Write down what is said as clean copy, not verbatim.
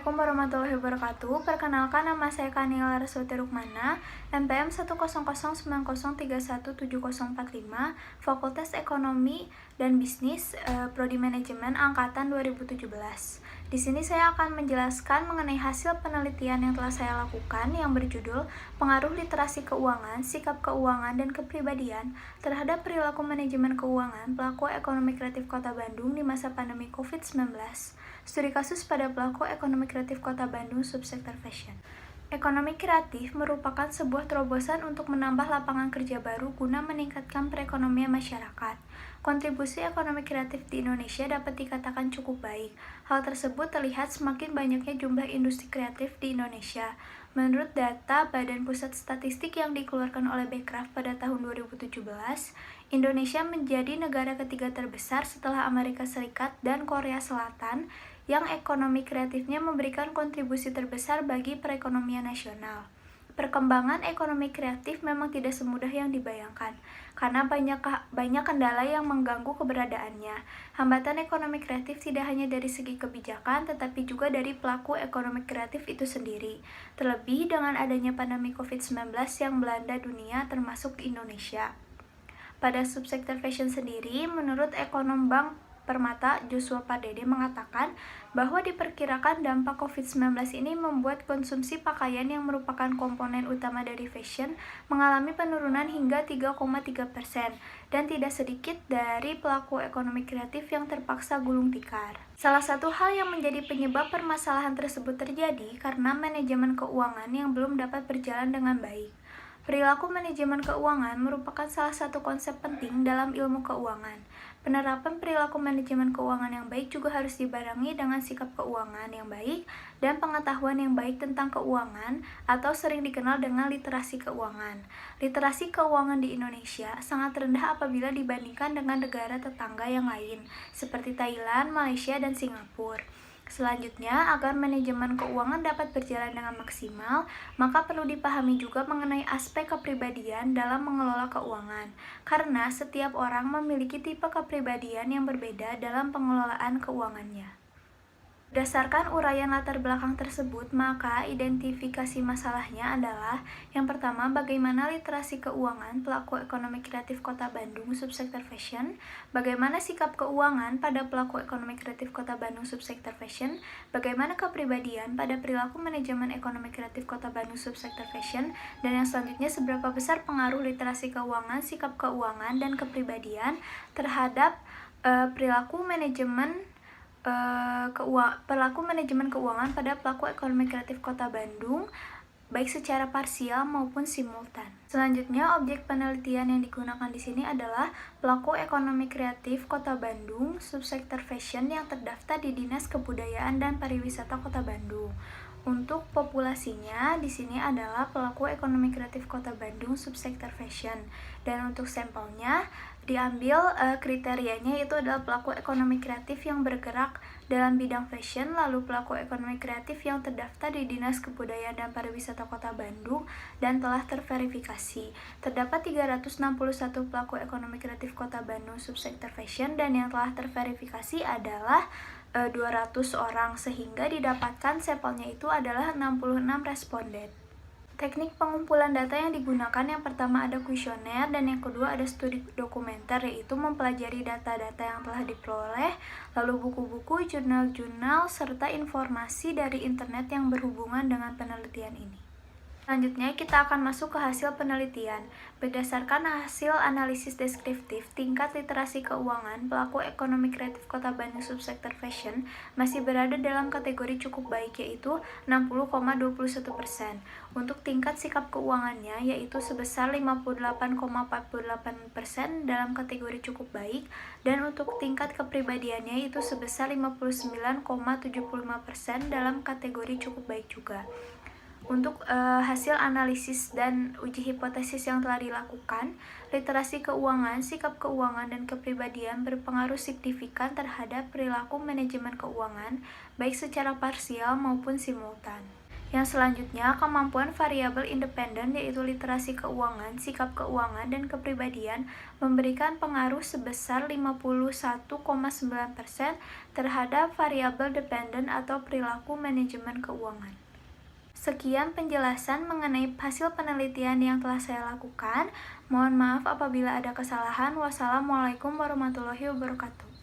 Assalamualaikum warahmatullahi wabarakatuh. Perkenalkan, nama saya Kanila Laraswati Rukmana, NPM 1009031717045, Fakultas Ekonomi dan Bisnis, Prodi Manajemen Angkatan 2017. Di sini saya akan menjelaskan mengenai hasil penelitian yang telah saya lakukan yang berjudul Pengaruh Literasi Keuangan, Sikap Keuangan, dan Kepribadian terhadap Perilaku Manajemen Keuangan Pelaku Ekonomi Kreatif Kota Bandung di masa pandemi COVID-19. Studi kasus pada pelaku ekonomi kreatif Kota Bandung subsektor fashion. Ekonomi kreatif merupakan sebuah terobosan untuk menambah lapangan kerja baru guna meningkatkan perekonomian masyarakat. Kontribusi ekonomi kreatif di Indonesia dapat dikatakan cukup baik. Hal tersebut terlihat semakin banyaknya jumlah industri kreatif di Indonesia. Menurut data Badan Pusat Statistik yang dikeluarkan oleh Bekraf pada tahun 2017, Indonesia menjadi negara ketiga terbesar setelah Amerika Serikat dan Korea Selatan yang ekonomi kreatifnya memberikan kontribusi terbesar bagi perekonomian nasional. Perkembangan ekonomi kreatif memang tidak semudah yang dibayangkan, karena banyak kendala yang mengganggu keberadaannya. Hambatan ekonomi kreatif tidak hanya dari segi kebijakan, tetapi juga dari pelaku ekonomi kreatif itu sendiri. Terlebih dengan adanya pandemi COVID-19 yang melanda dunia termasuk Indonesia. Pada subsektor fashion sendiri, menurut ekonom Bank Permata Joshua Pardede mengatakan bahwa diperkirakan dampak COVID-19 ini membuat konsumsi pakaian yang merupakan komponen utama dari fashion mengalami penurunan hingga 3,3% dan tidak sedikit dari pelaku ekonomi kreatif yang terpaksa gulung tikar. Salah satu hal yang menjadi penyebab permasalahan tersebut terjadi karena manajemen keuangan yang belum dapat berjalan dengan baik. Perilaku manajemen keuangan merupakan salah satu konsep penting dalam ilmu keuangan. Penerapan perilaku manajemen keuangan yang baik juga harus dibarengi dengan sikap keuangan yang baik dan pengetahuan yang baik tentang keuangan atau sering dikenal dengan literasi keuangan. Literasi keuangan di Indonesia sangat rendah apabila dibandingkan dengan negara tetangga yang lain, seperti Thailand, Malaysia, dan Singapura. Selanjutnya, agar manajemen keuangan dapat berjalan dengan maksimal, maka perlu dipahami juga mengenai aspek kepribadian dalam mengelola keuangan, karena setiap orang memiliki tipe kepribadian yang berbeda dalam pengelolaan keuangannya. Berdasarkan uraian latar belakang tersebut, maka identifikasi masalahnya adalah yang pertama, bagaimana literasi keuangan pelaku ekonomi kreatif Kota Bandung subsektor fashion, bagaimana sikap keuangan pada pelaku ekonomi kreatif Kota Bandung subsektor fashion, bagaimana kepribadian pada perilaku manajemen ekonomi kreatif Kota Bandung subsektor fashion, dan yang selanjutnya seberapa besar pengaruh literasi keuangan, sikap keuangan, dan kepribadian terhadap perilaku manajemen keuangan pada pelaku ekonomi kreatif Kota Bandung, baik secara parsial maupun simultan. Selanjutnya, objek penelitian yang digunakan di sini adalah pelaku ekonomi kreatif Kota Bandung, subsektor fashion yang terdaftar di Dinas Kebudayaan dan Pariwisata Kota Bandung. Untuk populasinya di sini adalah pelaku ekonomi kreatif Kota Bandung subsektor fashion, dan untuk sampelnya diambil kriterianya itu adalah pelaku ekonomi kreatif yang bergerak dalam bidang fashion, lalu pelaku ekonomi kreatif yang terdaftar di Dinas Kebudayaan dan Pariwisata Kota Bandung dan telah terverifikasi. Terdapat 361 pelaku ekonomi kreatif Kota Bandung subsektor fashion dan yang telah terverifikasi adalah 200 orang, sehingga didapatkan sampelnya itu adalah 66 responden. Teknik pengumpulan data yang digunakan yang pertama ada kuesioner dan yang kedua ada studi dokumenter, yaitu mempelajari data-data yang telah diperoleh, lalu buku-buku, jurnal-jurnal, serta informasi dari internet yang berhubungan dengan penelitian ini. Selanjutnya kita akan masuk ke hasil penelitian. Berdasarkan hasil analisis deskriptif, tingkat literasi keuangan pelaku ekonomi kreatif Kota Bandung subsektor fashion masih berada dalam kategori cukup baik, yaitu 60,21%. Untuk tingkat sikap keuangannya yaitu sebesar 58,48% dalam kategori cukup baik, dan untuk tingkat kepribadiannya itu sebesar 59,75% dalam kategori cukup baik juga. Untuk hasil analisis dan uji hipotesis yang telah dilakukan, literasi keuangan, sikap keuangan, dan kepribadian berpengaruh signifikan terhadap perilaku manajemen keuangan, baik secara parsial maupun simultan. Yang selanjutnya, kemampuan variabel independen yaitu literasi keuangan, sikap keuangan, dan kepribadian memberikan pengaruh sebesar 51,9% terhadap variabel dependen atau perilaku manajemen keuangan. Sekian penjelasan mengenai hasil penelitian yang telah saya lakukan. Mohon maaf apabila ada kesalahan. Wassalamualaikum warahmatullahi wabarakatuh.